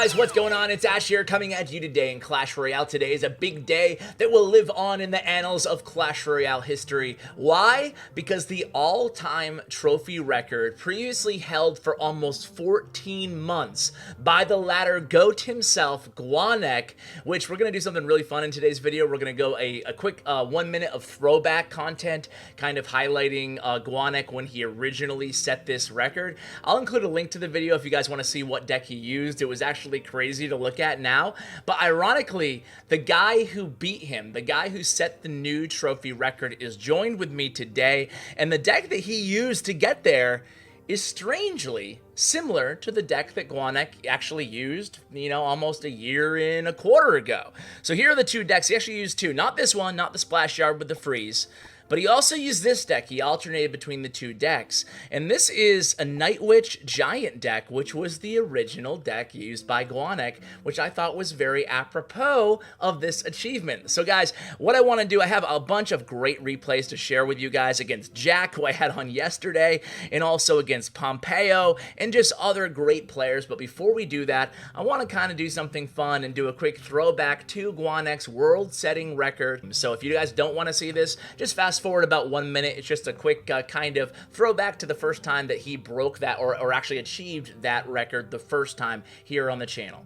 guys, what's going on? It's Ash here coming at you today in Clash Royale. Today is a big day that will live on in the annals of Clash Royale history. Why? Because the all-time trophy record previously held for almost 14 months by the latter GOAT himself, GuaNek, which we're going to do something really fun in today's video. We're going to go a quick 1 minute of throwback content, kind of highlighting GuaNek when he originally set this record. I'll include a link to the video if you guys want to see what deck he used. It was actually crazy to look at now, but ironically, the guy who beat him, the guy who set the new trophy record, is joined with me today, and the deck that he used to get there is strangely similar to the deck that GuaNek actually used, almost a year and a quarter ago. So here are the two decks. He actually used two, not this one, not the Splashyard with the freeze, but he also used this deck. He alternated between the two decks. And this is a Night Witch Giant deck, which was the original deck used by GuaNek, which I thought was very apropos of this achievement. So guys, what I want to do, I have a bunch of great replays to share with you guys against Jack, who I had on yesterday, and also against Pompeyo, and just other great players. But before we do that, I want to kind of do something fun and do a quick throwback to GuaNek's world-setting record. So if you guys don't want to see this, just fast forward about 1 minute. It's just a quick kind of throwback to the first time that he broke that, or actually achieved that record the first time here on the channel.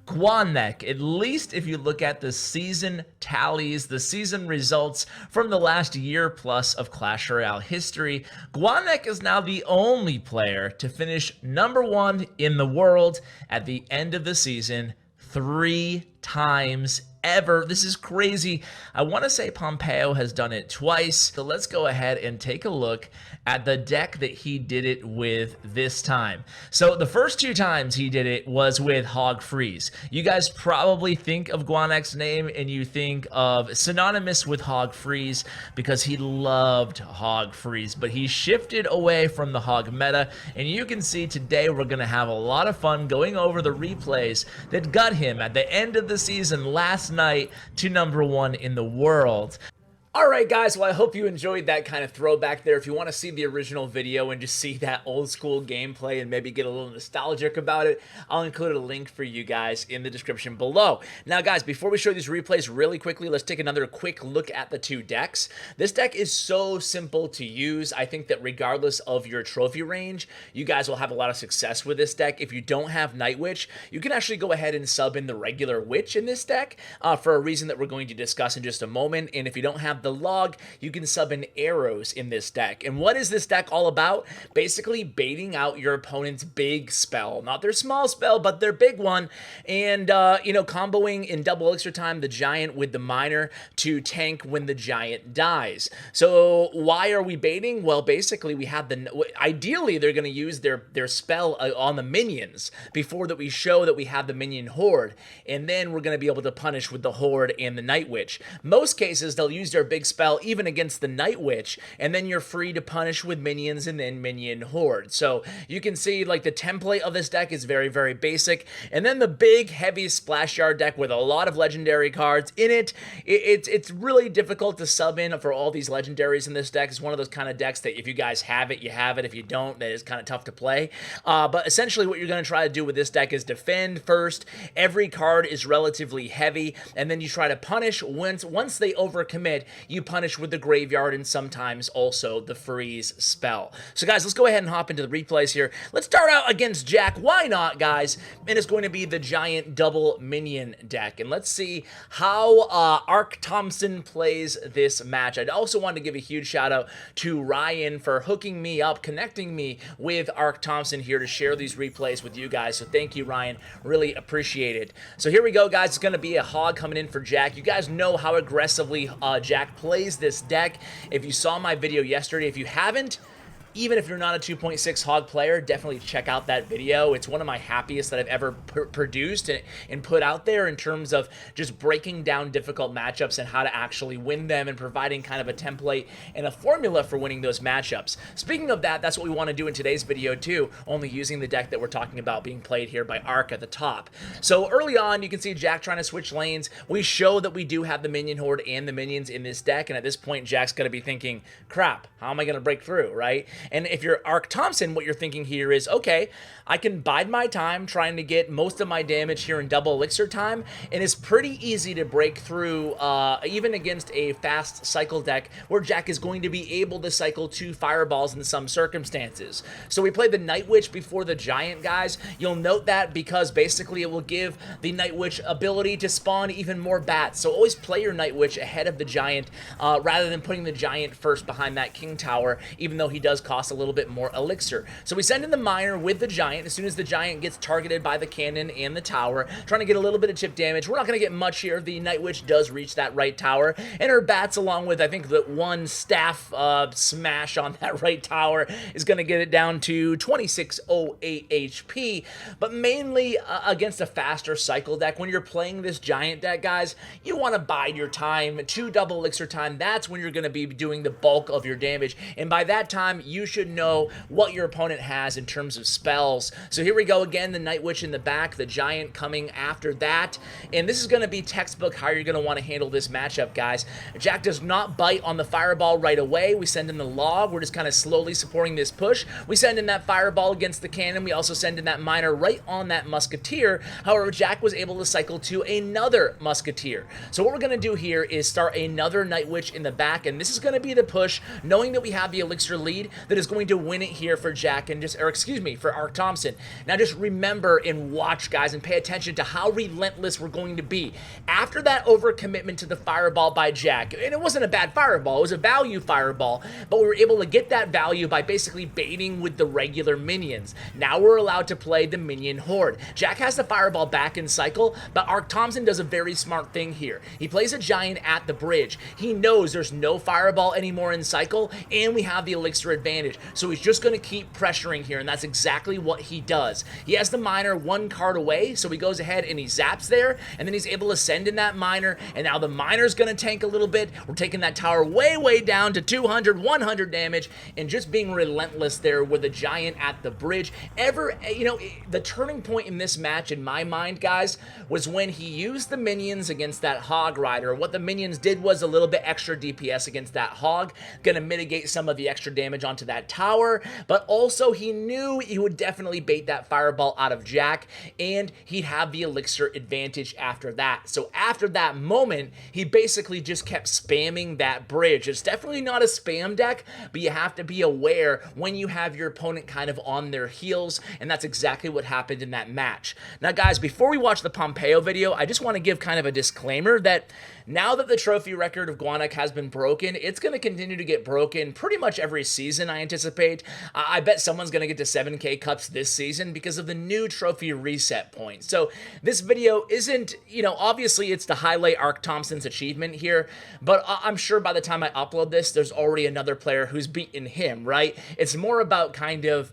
GuaNek, at least if you look at the season tallies, the season results from the last year plus of Clash Royale history, GuaNek is now the only player to finish #1 in the world at the end of the season 3 times ever. This is crazy. I want to say Pompeyo has done it twice. So let's go ahead and take a look at the deck that he did it with this time. So the first 2 times he did it was with Hog Freeze. You guys probably think of GuaNek's name and you think of synonymous with Hog Freeze because he loved Hog Freeze, but he shifted away from the Hog meta, and you can see today we're going to have a lot of fun going over the replays that got him at the end of the season last night to #1 in the world. Alright guys, well I hope you enjoyed that kind of throwback there. If you want to see the original video and just see that old school gameplay and maybe get a little nostalgic about it, I'll include a link for you guys in the description below. Now guys, before we show these replays really quickly, let's take another quick look at the two decks. This deck is so simple to use. I think that regardless of your trophy range, you guys will have a lot of success with this deck. If you don't have Night Witch, you can actually go ahead and sub in the regular Witch in this deck for a reason that we're going to discuss in just a moment. And if you don't have the log, you can sub in arrows in this deck. And what is this deck all about? Basically baiting out your opponent's big spell, not their small spell, but their big one, and comboing in double elixir time the giant with the minor to tank when the giant dies. So why are we baiting? Well, basically we have ideally they're going to use their spell on the minions before that we show that we have the minion horde, and then we're going to be able to punish with the horde and the Night Witch. Most cases they'll use their big spell even against the Night Witch, and then you're free to punish with minions and then minion horde. So you can see like the template of this deck is very, very basic. And then the big heavy Splashyard deck with a lot of legendary cards in it. It's really difficult to sub in for all these legendaries in this deck. It's one of those kind of decks that if you guys have it, you have it. If you don't, that is kind of tough to play. But essentially what you're going to try to do with this deck is defend first. Every card is relatively heavy, and then you try to punish once they overcommit. You punish with the graveyard and sometimes also the freeze spell. So guys, let's go ahead and hop into the replays here. Let's start out against Jack. Why not, guys? And it's going to be the giant double minion deck. And let's see how Arktomson plays this match. I'd also want to give a huge shout out to Ryan for hooking me up, connecting me with Arktomson here to share these replays with you guys. So thank you, Ryan. Really appreciate it. So here we go, guys. It's going to be a hog coming in for Jack. You guys know how aggressively Jack plays this deck. If you saw my video yesterday, if you haven't, even if you're not a 2.6 hog player, definitely check out that video. It's one of my happiest that I've ever produced and put out there in terms of just breaking down difficult matchups and how to actually win them and providing kind of a template and a formula for winning those matchups. Speaking of that, that's what we want to do in today's video too, only using the deck that we're talking about being played here by Ark at the top. So early on, you can see Jack trying to switch lanes. We show that we do have the minion horde and the minions in this deck, and at this point, Jack's going to be thinking, crap, how am I going to break through, right? And if you're Arktomson, what you're thinking here is, okay, I can bide my time trying to get most of my damage here in double elixir time, and it's pretty easy to break through even against a fast cycle deck where Jack is going to be able to cycle 2 fireballs in some circumstances. So we played the Night Witch before the Giant, guys. You'll note that because basically it will give the Night Witch ability to spawn even more bats. So always play your Night Witch ahead of the Giant rather than putting the Giant first behind that King Tower, even though he does cost a little bit more elixir. So we send in the Miner with the Giant as soon as the Giant gets targeted by the cannon and the tower, trying to get a little bit of chip damage. We're not going to get much here. The Night Witch does reach that right tower, and her bats, along with I think the one staff smash on that right tower, is going to get it down to 2608 HP. But mainly against a faster cycle deck, when you're playing this Giant deck, guys, you want to bide your time. 2 double elixir time, that's when you're going to be doing the bulk of your damage, and by that time you should know what your opponent has in terms of spells. So here we go again, the Night Witch in the back, the Giant coming after that, and this is going to be textbook how you're going to want to handle this matchup, guys. Jack does not bite on the fireball right away. We send in the log. We're just kind of slowly supporting this push. We send in that fireball against the cannon. We also send in that Miner right on that Musketeer. However, Jack was able to cycle to another Musketeer. So what we're going to do here is start another Night Witch in the back, and this is going to be the push, knowing that we have the elixir lead, that is going to win it here for Jack, and just, or excuse me, for Arktomson. Now just remember and watch, guys, and pay attention to how relentless we're going to be. After that overcommitment to the fireball by Jack, and it wasn't a bad fireball, it was a value fireball, but we were able to get that value by basically baiting with the regular minions. Now we're allowed to play the minion horde. Jack has the fireball back in cycle, but Arktomson does a very smart thing here. He plays a Giant at the bridge. He knows there's no fireball anymore in cycle, and we have the elixir advantage, so he's just going to keep pressuring here, and that's exactly what he does. He has the Miner 1 card away, so he goes ahead and he zaps there, and then he's able to send in that Miner, and now the Miner's going to tank a little bit. We're taking that tower way down to 200, 100 damage, and just being relentless there with the Giant at the bridge. The turning point in this match, in my mind, guys, was when he used the minions against that Hog Rider. What the minions did was a little bit extra DPS against that Hog, going to mitigate some of the extra damage onto that tower, but also he knew he would definitely bait that fireball out of Jack, and he'd have the elixir advantage after that. So after that moment, he basically just kept spamming that bridge. It's definitely not a spam deck, but you have to be aware when you have your opponent kind of on their heels, and that's exactly what happened in that match. Now, guys, before we watch the Pompeyo video, I just want to give kind of a disclaimer that now that the trophy record of GuaNek has been broken, it's going to continue to get broken pretty much every season, I anticipate. I bet someone's going to get to 7K cups this season because of the new trophy reset point. So this video isn't, obviously it's to highlight Arktomson's achievement here, but I'm sure by the time I upload this, there's already another player who's beaten him, right? It's more about kind of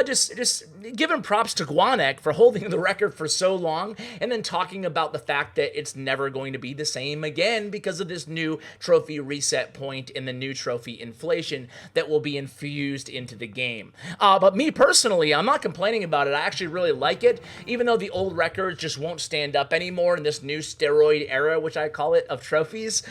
just giving props to GuaNek for holding the record for so long, and then talking about the fact that it's never going to be the same again because of this new trophy reset point and the new trophy inflation that will be infused into the game. But me personally, I'm not complaining about it. I actually really like it, even though the old records just won't stand up anymore in this new steroid era, which I call it, of trophies.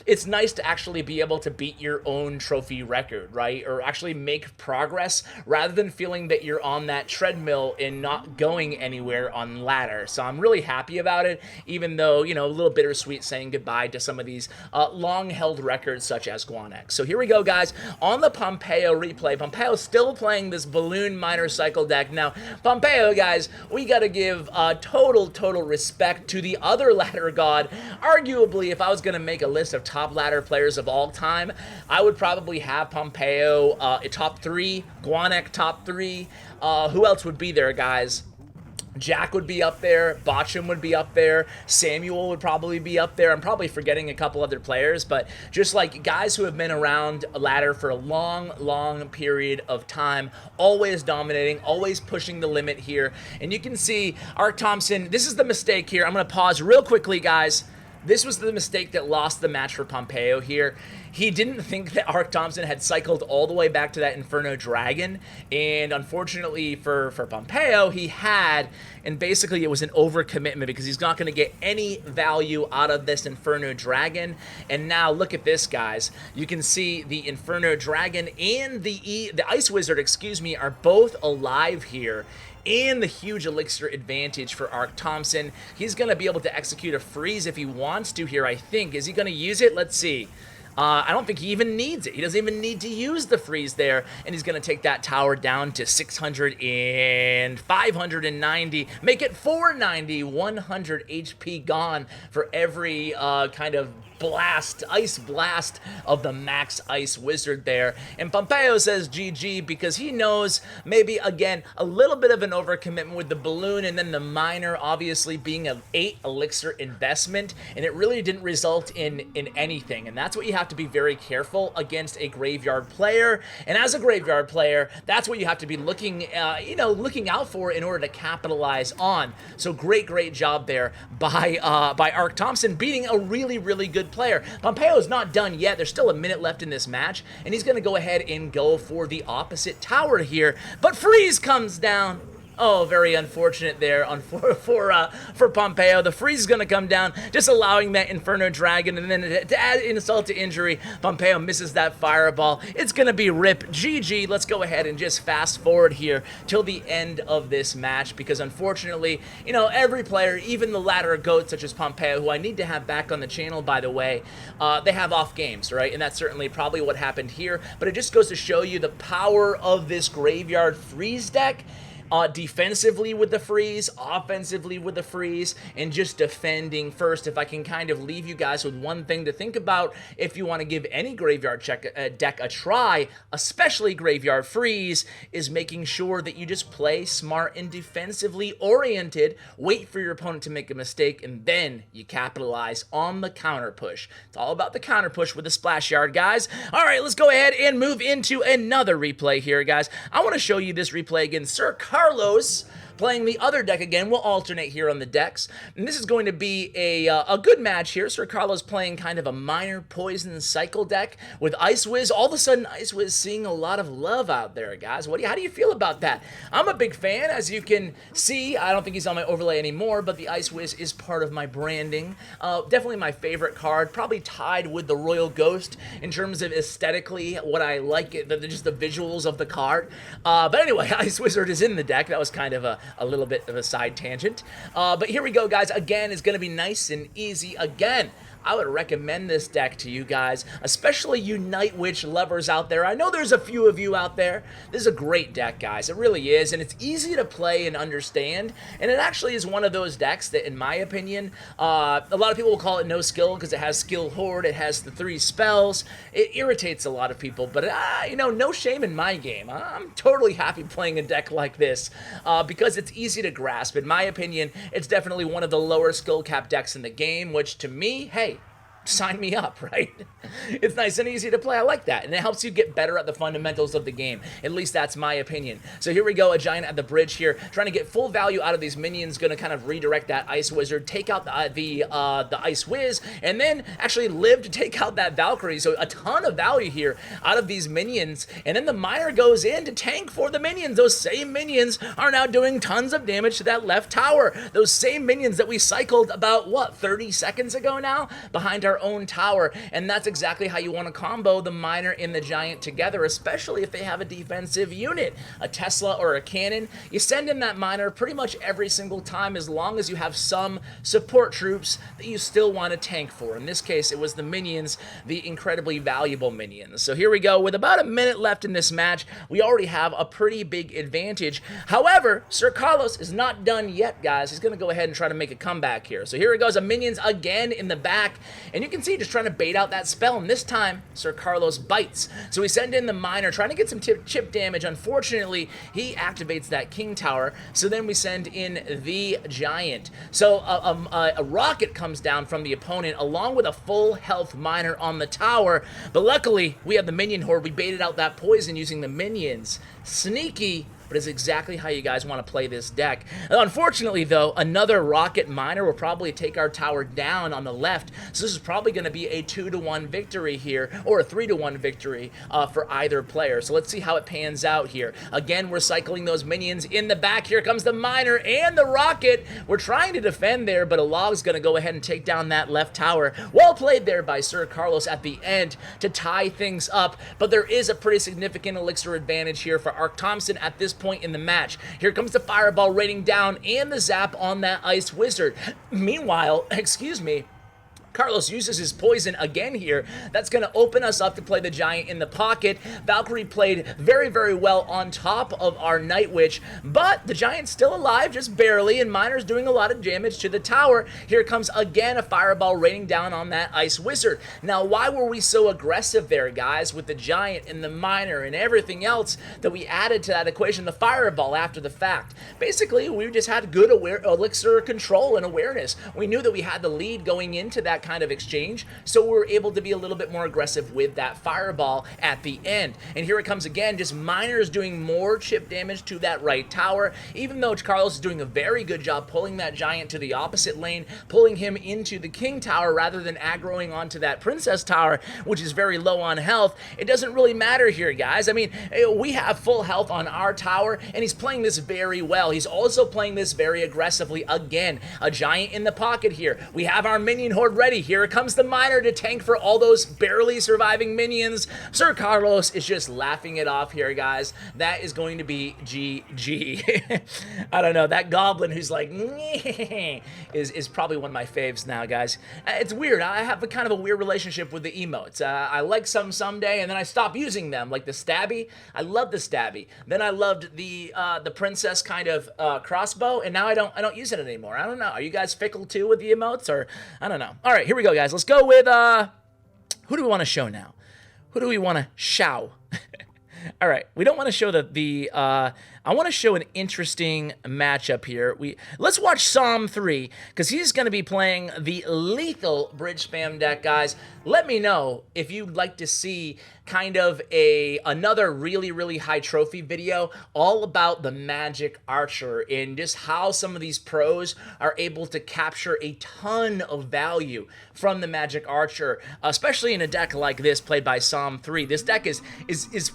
It's nice to actually be able to beat your own trophy record, right? Or actually make progress rather than feeling that you're on that treadmill and not going anywhere on ladder. So I'm really happy about it, even though, a little bittersweet saying goodbye to some of these long-held records such as GuaNek. So here we go, guys, on the Pompeyo replay. Pompeyo's still playing this Balloon Miner cycle deck. Now, Pompeyo, guys, we got to give total respect to the other ladder god. Arguably, if I was going to make a list of top ladder players of all time, I would probably have Pompeyo top 3, GuaNek top 3. Who else would be there, guys? Jack would be up there, Botcham would be up there, Samuel would probably be up there. I'm probably forgetting a couple other players, but just like guys who have been around a ladder for a long period of time, always dominating, always pushing the limit here. And you can see Arktomson, this is the mistake here. I'm going to pause real quickly, guys. This was the mistake that lost the match for Pompeyo here. he didn't think that Arktomson had cycled all the way back to that Inferno Dragon, and unfortunately for Pompeyo, he had, and basically it was an overcommitment because he's not going to get any value out of this Inferno Dragon. And now look at this, guys. You can see the Inferno Dragon and the Ice Wizard, excuse me, are both alive here. And the huge elixir advantage for Arktomson. He's going to be able to execute a freeze if he wants to here, I think. Is he going to use it? Let's see. I don't think he even needs it. He doesn't even need to use the freeze there, and he's going to take that tower down to 600 and 590. Make it 490, 100 HP gone for every kind of blast, ice blast of the max ice wizard there. And Pompeyo says GG because he knows maybe, again, a little bit of an overcommitment with the balloon and then the miner obviously being an 8 elixir investment, and it really didn't result in anything. And that's what you have to be very careful against a graveyard player. And as a graveyard player, that's what you have to be looking, looking out for in order to capitalize on. So great job there by Arktomson beating a really good player. Pompeyo is not done yet. There's still a minute left in this match, and he's going to go ahead and go for the opposite tower here. But freeze comes down. Oh, very unfortunate there for Pompeyo. The freeze is going to come down, just allowing that Inferno Dragon, and then to add insult to injury, Pompeyo misses that fireball. It's going to be rip GG. Let's go ahead and just fast forward here till the end of this match, because unfortunately, every player, even the ladder goats such as Pompeyo, who I need to have back on the channel, by the way, they have off games, right? And that's certainly probably what happened here, but it just goes to show you the power of this graveyard freeze deck. Defensively with the freeze, offensively with the freeze, and just defending first. If I can kind of leave you guys with one thing to think about if you want to give any graveyard deck a try, especially graveyard freeze, is making sure that you just play smart and defensively oriented, wait for your opponent to make a mistake, and then you capitalize on the counter push. It's all about the counter push with the Splashyard, guys. All right, let's go ahead and move into another replay here, guys. I want to show you this replay again. Sir Carlos playing the other deck again. We'll alternate here on the decks. And this is going to be a good match here. Sir Carlos playing kind of a minor poison cycle deck with Ice Wiz. All of a sudden, Ice Wiz seeing a lot of love out there, guys. How do you feel about that? I'm a big fan, as you can see. I don't think he's on my overlay anymore, but the Ice Wiz is part of my branding. Definitely my favorite card. Probably tied with the Royal Ghost in terms of aesthetically what I like, just the visuals of the card. But anyway, Ice Wizard is in the deck. That was kind of a little bit of a side tangent. But here we go, guys. Again, it's going to be nice and easy. Again, I would recommend this deck to you guys, especially you Night Witch lovers out there. I know there's a few of you out there. This is a great deck, guys. It really is, and it's easy to play and understand, and it actually is one of those decks that, in my opinion, a lot of people will call it no skill because it has skill horde, it has the 3 spells. It irritates a lot of people, but, no shame in my game. I'm totally happy playing a deck like this because it's easy to grasp. In my opinion, it's definitely one of the lower skill cap decks in the game, which to me, hey, sign me up, right? It's nice and easy to play. I like that. And it helps you get better at the fundamentals of the game. At least that's my opinion. So here we go, a giant at the bridge here, trying to get full value out of these minions, going to kind of redirect that Ice Wizard, take out the Ice Wiz, and then actually live to take out that Valkyrie. So a ton of value here out of these minions. And then the miner goes in to tank for the minions. Those same minions are now doing tons of damage to that left tower. Those same minions that we cycled about, 30 seconds ago now? Behind our own tower, and that's exactly how you want to combo the miner and the giant together, especially if they have a defensive unit, a Tesla or a cannon. You send in that miner pretty much every single time, as long as you have some support troops that you still want to tank for. In this case, it was the minions, the incredibly valuable minions. So here we go, with about a minute left in this match, we already have a pretty big advantage. However, Sir Carlos is not done yet, guys. He's going to go ahead and try to make a comeback here. So here it goes, a minions again in the back, and you can see just trying to bait out that spell, and this time Sir Carlos bites. So we send in the miner, trying to get some chip damage. Unfortunately, he activates that king tower, so then we send in the giant. So a rocket comes down from the opponent along with a full health miner on the tower, but luckily we have the minion horde. We baited out that poison using the minions. Sneaky but it's exactly how you guys want to play this deck. Unfortunately, though, another rocket miner will probably take our tower down on the left, so this is probably going to be a 2-to-1 victory here, or a 3-to-1 victory for either player. So let's see how it pans out here. Again, we're cycling those minions in the back. Here comes the miner and the rocket. We're trying to defend there, but a log's going to go ahead and take down that left tower. Well played there by Sir Carlos at the end to tie things up, but there is a pretty significant elixir advantage here for Arktomson at this point in the match. Here comes the fireball raining down and the zap on that ice wizard. Meanwhile, excuse me, Carlos uses his poison again here. That's going to open us up to play the Giant in the pocket. Valkyrie played very, very well on top of our Night Witch, but the Giant's still alive, just barely, and Miner's doing a lot of damage to the tower. Here comes again a fireball raining down on that Ice Wizard. Now, why were we so aggressive there, guys, with the Giant and the Miner and everything else that we added to that equation, the fireball after the fact? Basically, we just had good elixir control and awareness. We knew that we had the lead going into that kind of exchange, so we're able to be a little bit more aggressive with that fireball at the end. And here it comes again, just Miners doing more chip damage to that right tower, even though Carlos is doing a very good job pulling that Giant to the opposite lane, pulling him into the King Tower rather than aggroing onto that Princess Tower, which is very low on health. It doesn't really matter here, guys. I mean, we have full health on our tower, and he's playing this very well. He's also playing this very aggressively. Again, a Giant in the pocket here. We have our minion horde ready. Here comes the Miner to tank for all those barely surviving minions. Sir Carlos is just laughing it off here, guys. That is going to be GG. I don't know. That goblin who's like, is probably one of my faves now, guys. It's weird. I have a kind of a weird relationship with the emotes. I like some someday, and then I stop using them. Like the stabby. I love the stabby. Then I loved the princess kind of crossbow, and now I don't use it anymore. I don't know. Are you guys fickle too with the emotes, or I don't know. All right, here we go, guys. Let's go with who do we want to show now? Who do we want to show? All right, we don't want to show I want to show an interesting matchup here. Let's watch Psalm 3, because he's going to be playing the lethal bridge spam deck, guys. Let me know if you'd like to see kind of another really, really high trophy video all about the Magic Archer and just how some of these pros are able to capture a ton of value from the Magic Archer, especially in a deck like this played by Psalm 3. This deck is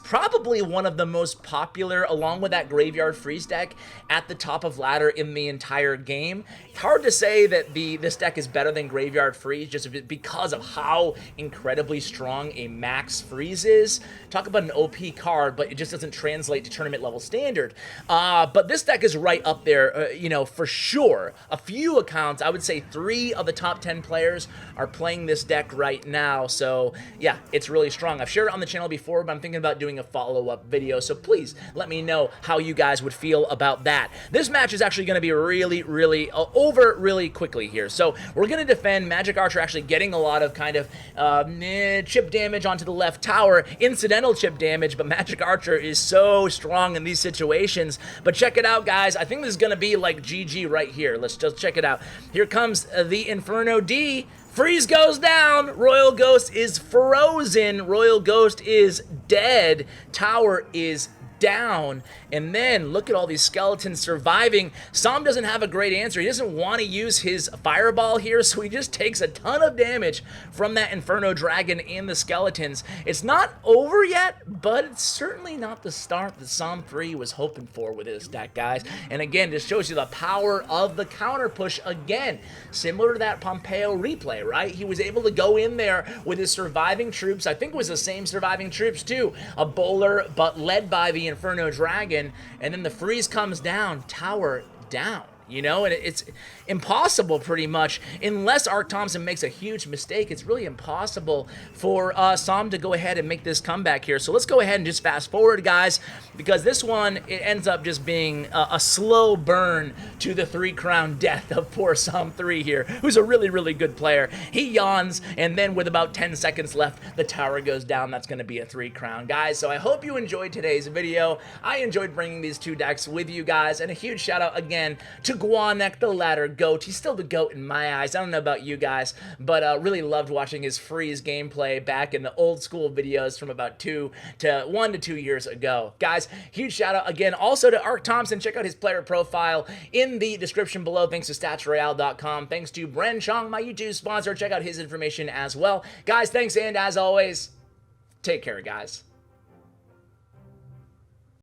probably one of the most popular, along with that Graveyard Freeze deck, at the top of ladder in the entire game. It's hard to say that this deck is better than Graveyard Freeze just because of how incredibly strong a Max Freeze is. Talk about an OP card, but it just doesn't translate to tournament level standard. But this deck is right up there, for sure. A few accounts, I would say 3 of the top 10 players are playing this deck right now. So yeah, it's really strong. I've shared it on the channel before, but I'm thinking about doing a follow-up video. So please let me know how you guys would feel about that. This match is actually going to be really, really over really quickly here. So we're going to defend. Magic Archer actually getting a lot of kind of chip damage onto the left tower, incidental chip damage, but Magic Archer is so strong in these situations. But check it out, guys. I think this is going to be like GG right here. Let's just check it out. Here comes the Inferno D. Freeze goes down. Royal Ghost is frozen. Royal Ghost is dead. Tower is down. And then look at all these skeletons surviving. Sam doesn't have a great answer. He doesn't want to use his fireball here, so he just takes a ton of damage from that Inferno Dragon and the skeletons. It's not over yet, but it's certainly not the start that Psalm 3 was hoping for with this deck, guys. And again, this shows you the power of the counter push again. Similar to that Pompeyo replay, right? He was able to go in there with his surviving troops. I think it was the same surviving troops too. A bowler, but led by the Inferno Dragon. And then the freeze comes down, tower down. And it's impossible pretty much, unless Arktomson makes a huge mistake. It's really impossible for Sam to go ahead and make this comeback here. So let's go ahead and just fast forward, guys, because this one, it ends up just being a slow burn to the 3-crown death of poor Psalm 3 here, who's a really, really good player. He yawns, and then with about 10 seconds left, the tower goes down. That's going to be a 3-crown, guys. So I hope you enjoyed today's video. I enjoyed bringing these two decks with you guys, and a huge shout out again to GuaNek, the latter GOAT. He's still the GOAT in my eyes. I don't know about you guys, but really loved watching his freeze gameplay back in the old school videos from about 1 to 2 years ago. Guys, huge shout out again also to Arktomson. Check out his player profile in the description below. Thanks to StatsRoyale.com. Thanks to Bren Chong, my YouTube sponsor. Check out his information as well. Guys, thanks, and as always, take care, guys.